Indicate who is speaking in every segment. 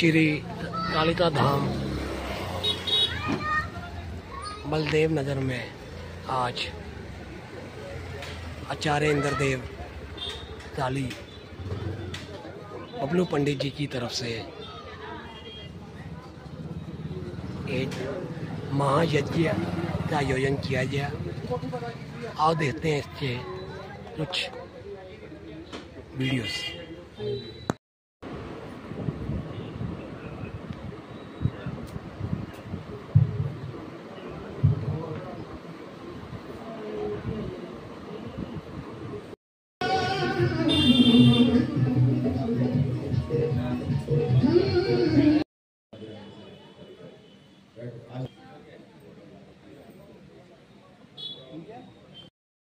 Speaker 1: श्री कालिका धाम बलदेव नगर में आज आचार्य इंद्रदेव ताली बबलू पंडित जी की तरफ से एक महायज्ञ का आयोजन किया गया। आओ देखते हैं इसके कुछ वीडियोस।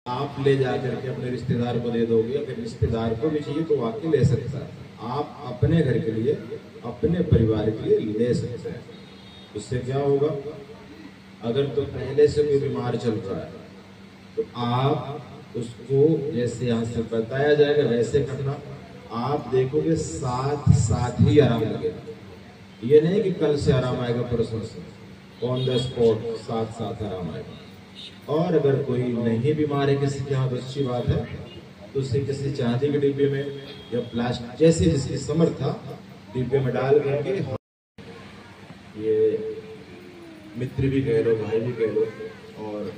Speaker 2: आप ले जाकर के अपने रिश्तेदार को दे दोगे, अगर रिश्तेदार को भी चाहिए तो वाकई ले सकता है। आप अपने घर के लिए, अपने परिवार के लिए ले सकते हैं। उससे क्या होगा, अगर तो पहले से कोई बीमार चल रहा है तो आप उसको जैसे यहाँ से बताया जाएगा वैसे करना। आप देखोगे साथ साथ ही आराम लगेगा। ये नहीं कि कल से आराम आएगा, परसों से, ऑन द स्पॉट साथ साथ आराम आएगा। और अगर कोई नहीं बीमार है किसी के यहाँ तो अच्छी बात है, तो उसे किसी चांदी के डिब्बे में या प्लास्टिक जैसे जिसकी समर्थ डिब्बे में डाल करके, ये मित्र भी कह लो, भाई भी कह लो। और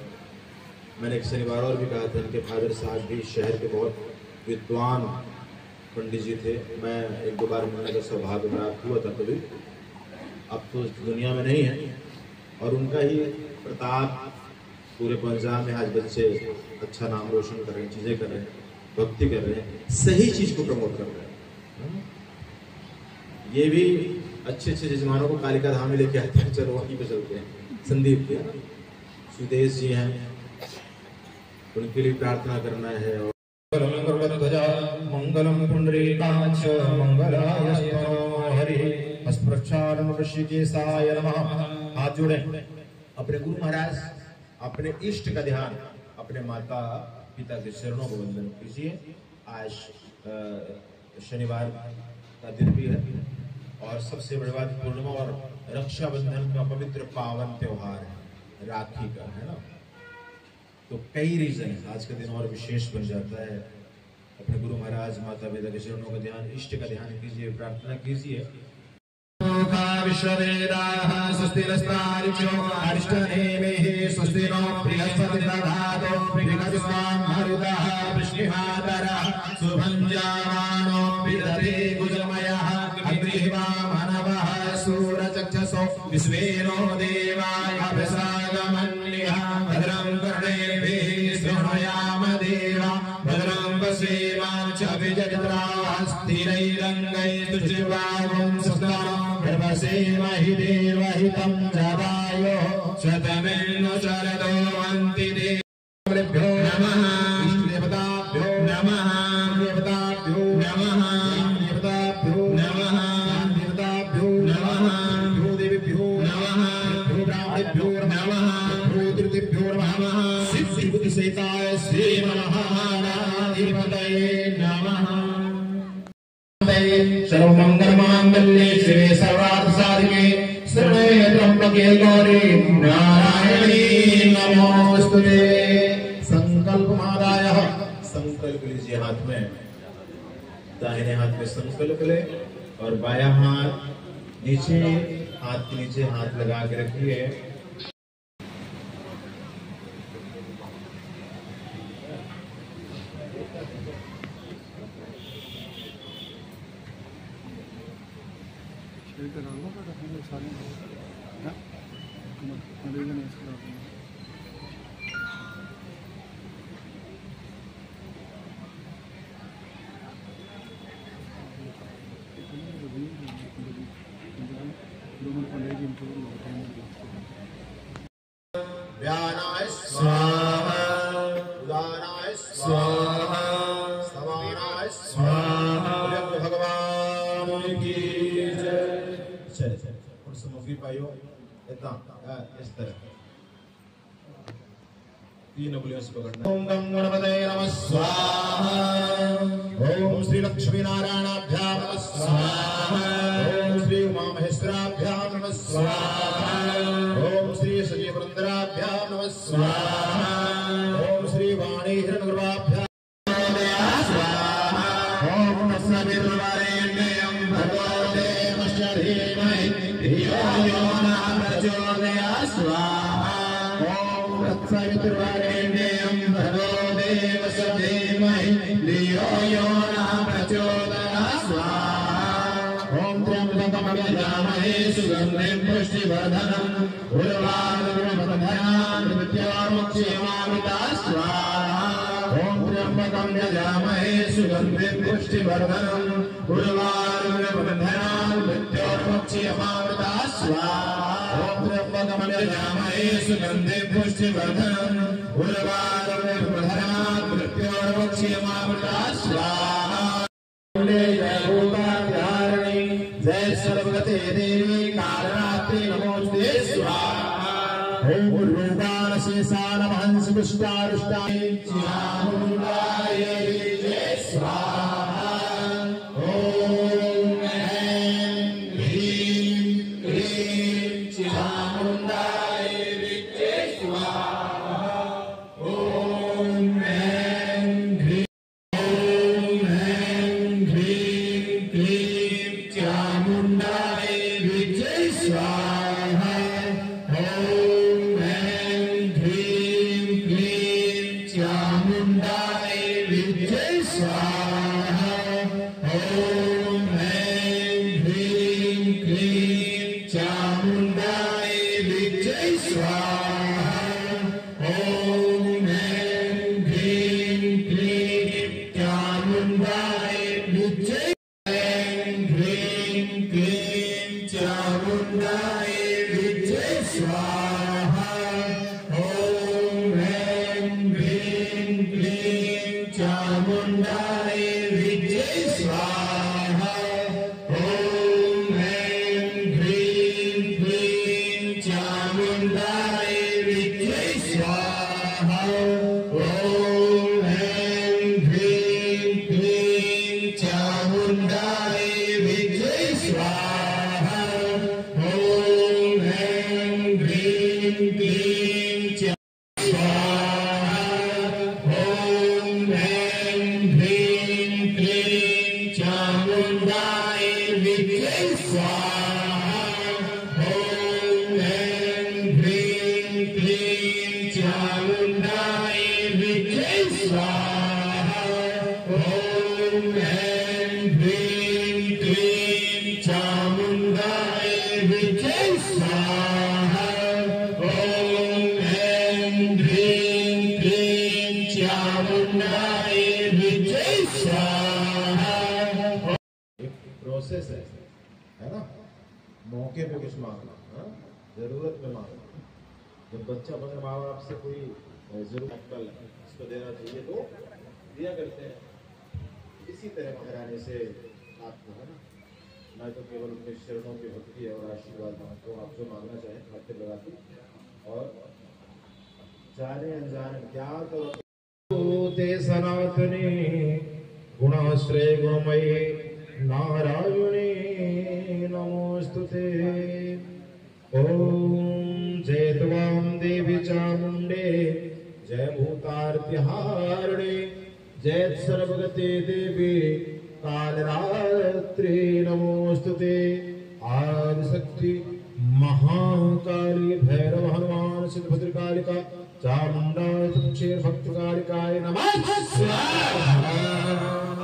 Speaker 2: मैंने एक शनिवार और भी कहा था, इनके फादर साहब भी शहर के बहुत विद्वान पंडित जी थे। मैं एक दो बार मिलने का सौभाग्य प्राप्त हुआ था कभी, अब तो दुनिया में नहीं है। और उनका ही प्रताप पूरे पंजाब में आज बच्चे अच्छा नाम रोशन कर रहे हैं, चीजें कर रहे हैं, भक्ति कर रहे हैं, सही चीज को प्रमोट कर रहे हैं। ये भी अच्छे अच्छे जजमानों को कालिका धाम में लेके आते हैं। चलो वहीं पे चलते हैं। संदीप के सुदेश जी हैं, उनके लिए प्रार्थना करना है।
Speaker 3: मंगलम पुंडरीकाक्ष मंगलाय हरि अस्पृक्षारम ऋषिकेशाय नमः। हाथ जोड़े, अपने गुरु महाराज, अपने इष्ट का ध्यान, अपने माता पिता के चरणों को वंदन कीजिए। आज शनिवार का दिन भी है और सबसे बड़ी बात पूर्णिमा और रक्षाबंधन का पवित्र पावन त्योहार है, राखी का, है ना। तो कई रीजन है, आज का दिन और विशेष बन जाता है। अपने गुरु महाराज माता पिता के चरणों का ध्यान, इष्ट का ध्यान कीजिए, प्रार्थना कीजिए। विश्ववेदाः स्वस्ति नस्तारिभ्यो अरिष्टनेमिः स्वस्ति नो बृहस्पतिर्दधातु बृहस्पतिर्वां मरुतः वृष्टिमातरः सुभञ्जामानो विदधे गुजमयः अग्निवा मनवः सूरचक्षसो विश्वेनो देवाय प्रसादमन्यः भद्रं कर्णेभिः शृणुयाम देवा भद्रं पश्येमां च विजयित्राः स्थिरैरङ्गैस्तुष्टिभावं सस्ताम् सर्वसेमहि देवहितं जदायो शतमेनो शरदो अन्ति देवेभ्यो नमः देवताभ्यो नमः देवताभ्यो नमः देवताभ्यो नमः देवताभ्यो नमः देवेभ्यो नमः ब्राह्मणेभ्यो नमः भूतृभ्यो नमः सिद्धि बुद्धि सहिताय श्री महागणाधिपतये नमः। सर्वमंगलमांगल्ये शिवे सर्वार्थसाधिके शरण्ये त्र्यंबके गौरी नारायणी नमोस्तुते। संकल्प मादायः, संकल्प लीजिए हाथ में, दाहिने हाथ में संकल्प ले और बायां हाथ नीचे, हाथ के नीचे हाथ लगा के रखिए। व्यानाय स्वाहा, उदानाय स्वाहा, समानाय स्वाहा। भगवान की जय। चल और समझी पाइयो इतना इस तरह तीन उंगलियों से पकड़ना। ओम गं गणपतये नमः स्वाहा। ओम श्री लक्ष्मी नारायणाभ्यां नमः स्वाहा। ओम श्री उमा भर्तृवरेण्यं भर्गो देवस्य धीमहि धियो यो नः प्रचोदयात् स्वाहा। ॐ त्र्यम्बकं यजामहे सुगन्धिं पुष्टिवर्धनम् उर्वारुकमिव मृत्योर्मुक्षीयमामृतात् स्वाहा। ॐ त्र्यम्बकं यजामहे सुगन्धिं पुष्टिवर्धनम् उर्वारुकमिव मृत्योर्मुक्षीयमामृतात् स्वाहा। ॐ त्र्यम्बकं यजामहे सुगन्धिं पुष्टिवर्धनम् उर्वारुकमिव मृत्योर्मुक्षीयमामृतात् स्वाहा। जय भूताधारिणी जय सर्वगते देवी कालरात्रि नमोस्तुते स्वाहा। ओम रूपाण शेषान हंस पुष्टारुष्टाय चामुण्डाय जय स्वाहा। ओम ऐं ह्रीं क्लीं चामुण्डाय जय स्वाहा। ओम ऐं ह्रीं चामुण्डाय विजय स्वाहा। ओम ऐं ह्रीं क्लीं चामुण्डाय विजय स्वाहा। ओम ऐं ह्रीं क्लीं चामुण्डाय विजय स्वाहा। ओम ऐं ह्रीं क्लीं चामुण्डाय विजय चामुण्डाय विजय स्वाहा। ओम ऐं ह्रीं क्लीं चामुण्डाय विजय स्वाहा। ओम ऐं ह्रीं क्लीं चामुण्डाय विजय स्वाहा। ओम ऐं ह्रीं क्लीं चामुण्डाय विजय स्वाहा। ओम ऐं ह्रीं क्लीं स्वाहा। ओम ऐं ह्रीं क्लीं चामुण्डाय विजय स्वाहा। ओम ऐं ह्रीं क्लीं चामुण्डाय विजय स्वाहा। ओम ऐं ह्रीं क्लीं चामुण्डाय विजय स्वाहा। ओम ऐं ह्रीं क्लीं चामुण्डाय विजय स्वाहा। प्रोसेस है ना, मौके पे कुछ मांगना, जरूरत में मांगना। जब बच्चा अपने माँ बाप से कोई जरूरत कल इसको देना चाहिए तो दिया करते हैं। इसी तरह घराने से आपको है ना तो केवल उनके शरणों की भक्ति और आशीर्वाद मांगते हो। आप जो मांगना चाहें हाथ लगाते और जाने अनजाने क्या तो ते सनातने गुणाश्रय गुणमयी नारायणे नमोस्तुते। ओम जय त्वां देवी चामुण्डे जय भूतार्तिहारिणे जय सर्वगते देवी कालरात्रि नमोस्तुते। आदिशक्ति महाकाली भैरव हनुमान सिद्धभद्रकालिका चामुण्डा तुक्षेर भक्तकालिकाय नमः स्वाहा।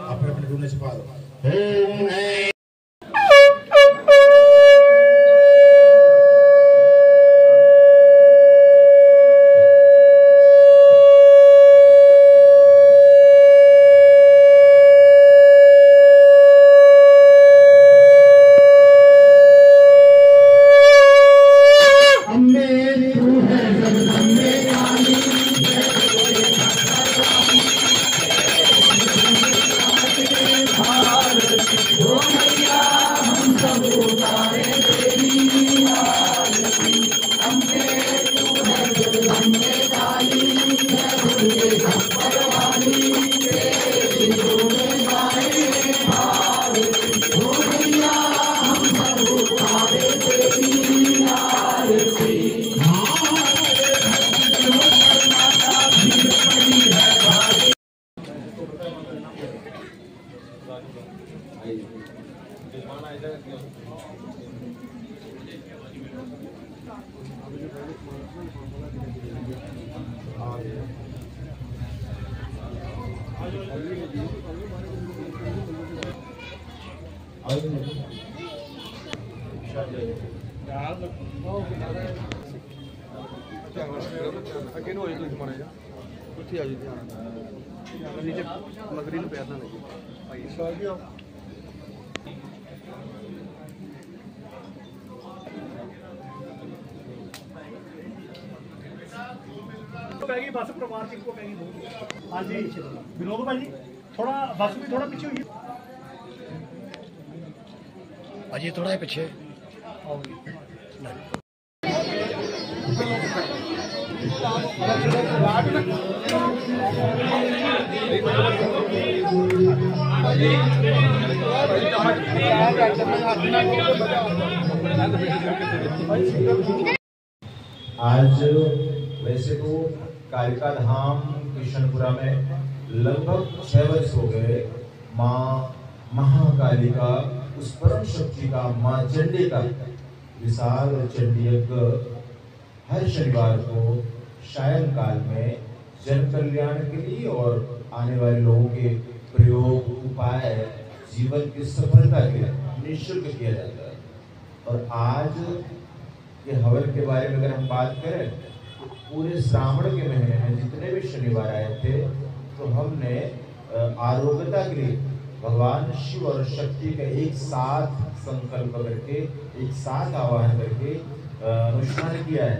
Speaker 3: अपने अपने ढूंढने छिपा दो। ओम ऐं
Speaker 4: ਅੱਗੇ ਨੂੰ ਹੋ ਜਾਓ ਤੁਸੀਂ ਮਾੜਾ ਜਿਹਾ ਉੱਥੇ ਆ ਜਾਓ ਧਿਆਨ ਨਾਲ ਨੀਚੇ ਮਗਰੀ ਨੂੰ ਪੈਰ ਨਾ ਲੱਗੇ ਭਾਈ ਸਾਹਿਬ
Speaker 5: पैगी बस परिवार की को पैगी हाँ जी विनोद भाई थोड़ा बस भी थोड़ा पीछे हुई
Speaker 1: अजय थोड़ा है पीछे
Speaker 3: आज वैसे तो कालिका धाम किशनपुरा में लगभग 6 वर्ष हो गए माँ महाकालिका उस परम शक्ति का माँ चंडी का विशाल चंडी यज्ञ हर शनिवार को सायं काल में जन कल्याण के लिए और आने वाले लोगों के प्रयोग उपाय जीवन की सफलता के लिए निःशुल्क किया जाता है। और आज के हवन के बारे में अगर हम बात करें पूरे श्रावण के महीने में जितने भी शनिवार आए थे तो हमने आरोग्यता के लिए भगवान शिव और शक्ति का एक साथ संकल्प करके एक साथ आवाहन करके अनुष्ठान किया है।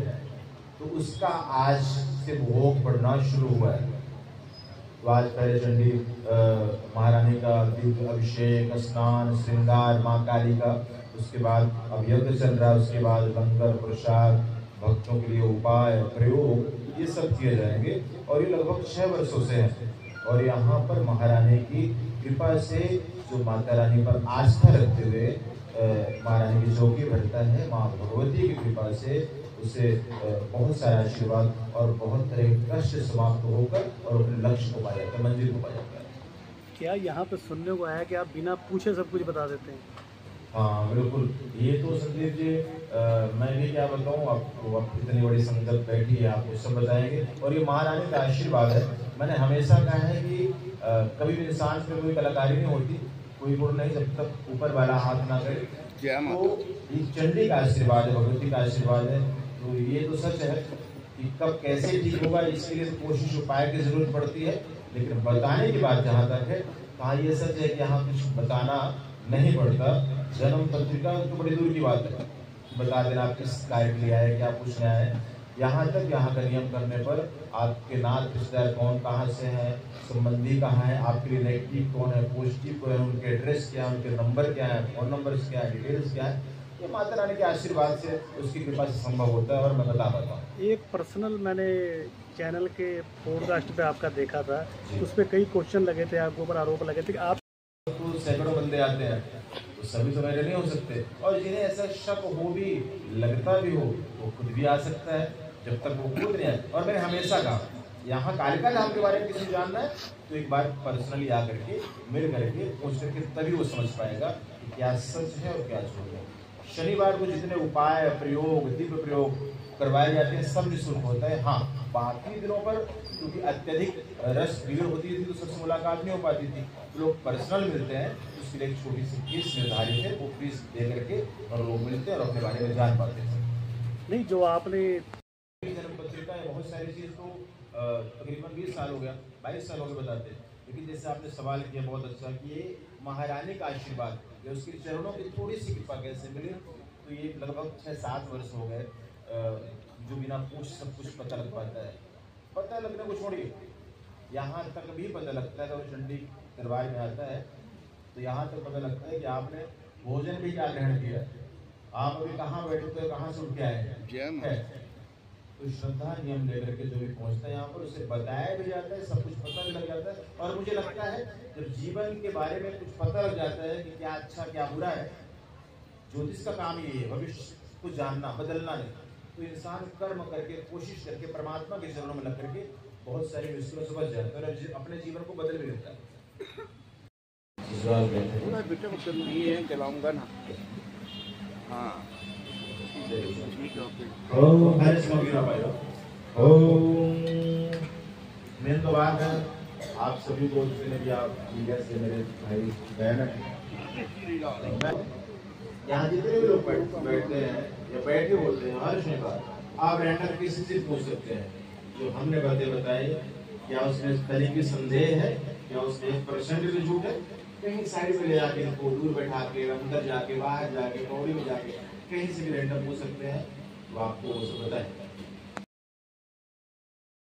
Speaker 3: तो उसका आज से भोग पड़ना शुरू हुआ है। तो आज पहले चंडी महारानी का दिव्य अभिषेक स्नान श्रृंगार माँ काली का, उसके बाद अब यज्ञ चल रहा है, उसके बाद लंगर प्रसाद भक्तों के लिए उपाय प्रयोग ये सब किए जाएंगे और ये लगभग 6 वर्षों से है। और यहाँ पर महारानी की कृपा से जो माता रानी पर आस्था रखते हुए महारानी की चौकी भरता है, माँ भगवती की कृपा से उसे बहुत सारा आशीर्वाद और बहुत तरह के कष्ट समाप्त होकर और अपने लक्ष्य को पा जाता है, मंजिल को पा जाता है।
Speaker 5: क्या यहाँ पे सुनने को आया कि आप बिना पूछे सब कुछ बता देते हैं?
Speaker 3: हाँ बिल्कुल, ये तो संदीप जी मैं भी क्या बताऊँ आपको, अब इतनी बड़ी संगत बैठी है आपको सब बताएंगे और ये महारानी का आशीर्वाद है। मैंने हमेशा कहा है कि कभी भी इंसान पे कोई कलाकारी नहीं होती, कोई गुण नहीं जब तक ऊपर वाला हाथ ना करे। तो ये चंडी का आशीर्वाद है, भगवती का आशीर्वाद है। तो ये तो सच है कि कब कैसे ठीक होगा इसके लिए तो कोशिश उपाय की जरूरत पड़ती है, लेकिन बताने की बात जहाँ तक है कहाँ ये सच है कि यहाँ कुछ बताना नहीं पड़ता। जन्म पत्रिका तो बड़ी दूर की बात है, बता देना आप किस कार्य के लिए आए, क्या पूछने आए। यहाँ तक यहाँ का नियम करने पर आपके नात रिश्तेदार कौन कहाँ से हैं, संबंधी कहाँ है, आपके लिए नेगेटिव कौन है, पॉजिटिव कौन है, उनके एड्रेस क्या है, उनके नंबर क्या है, फोन नंबर क्या है, डिटेल्स क्या है, ये माता रानी के आशीर्वाद से उसकी कृपा से संभव होता है और मैं बता पाता हूँ।
Speaker 5: एक पर्सनल मैंने चैनल के पॉडकास्ट पे आपका देखा था, उस पर कई क्वेश्चन लगे थे, आपके ऊपर आरोप लगे थे कि आप
Speaker 3: तो सैकड़ों बंदे आते हैं तो सभी तो मेरे नहीं हो सकते, और जिन्हें ऐसा शक हो भी लगता भी हो वो खुद भी आ सकता है जब तक वो खुद नहीं आए। और मैंने हमेशा कहा यहाँ कालिका धाम के बारे में किसी जानना है तो एक बार पर्सनली आकर के मिल करके पूछ करके तभी वो समझ पाएगा कि क्या सच है और क्या झूठ है। शनिवार को जितने उपाय प्रयोग दिव्य प्रयोग करवाए जाते हैं सब निःशुल्क होता है। हाँ, बाकी दिनों पर क्योंकि अत्यधिक रस भीड़ होती थी तो सबसे मुलाकात नहीं हो पाती थी, तो लोग पर्सनल मिलते हैं, उसके लिए एक छोटी सी फीस निर्धारित है, वो फीस दे करके और लोग मिलते हैं और अपने बारे में जान पाते हैं।
Speaker 5: नहीं, जो आपने
Speaker 3: जन्म पत्रिका है बहुत सारी चीज़ तो तकरीबन 20 साल हो गया, 22 साल हो गए बताते हैं, लेकिन जैसे आपने सवाल किया बहुत अच्छा कि ये महारानी का आशीर्वाद या उसके चरणों की थोड़ी सी कृपा कैसे मिली, तो ये लगभग 6-7 वर्ष हो गए जो बिना पूछ सब कुछ पता लग पाता है। पता लगने को छोड़िए, यहाँ तक भी पता लगता है, अगर चंडी दरबार में आता है तो यहाँ तक पता लगता है कि आपने भोजन भी क्या ग्रहण किया, आप अभी कहाँ बैठे थे, कहाँ से उठ के आए हैं। तो श्रद्धा नियम लेकर के जो भी पहुँचता है यहाँ पर उसे बताया भी जाता है, सब कुछ पता भी लग जाता है। और मुझे लगता है जब जीवन के बारे में कुछ पता लग जाता है कि क्या अच्छा क्या बुरा है, ज्योतिष का काम ये है भविष्य को जानना, बदलना नहीं, तो इंसान कर्म करके कोशिश करके परमात्मा के चरणों में लग करके बहुत सारी मुश्किलों से बच जाता है और अपने जीवन को बदल भी लेता है।
Speaker 4: चलाऊंगा ना, हाँ
Speaker 3: तो मैंने समझ ना पाया मेन तो बात है आप सभी को जितने भी आप मीडिया से मेरे भाई बहन हैं, यहाँ जितने भी लोग बैठते हैं या बैठे बोलते हैं, हर विषय पर आप रैंडम किसी से पूछ सकते हैं। जो हमने बातें बताई, क्या उसमें इस तरह की संदेह है, क्या उसमें परसेंटेज झूठ है, कहीं साइड में ले जाके इनको दूर बैठा के अंदर जाके बाहर जाके पौड़ी में जाके कहीं से भी रैंडम पूछ सकते हैं, तो आपको वो सब बताएं।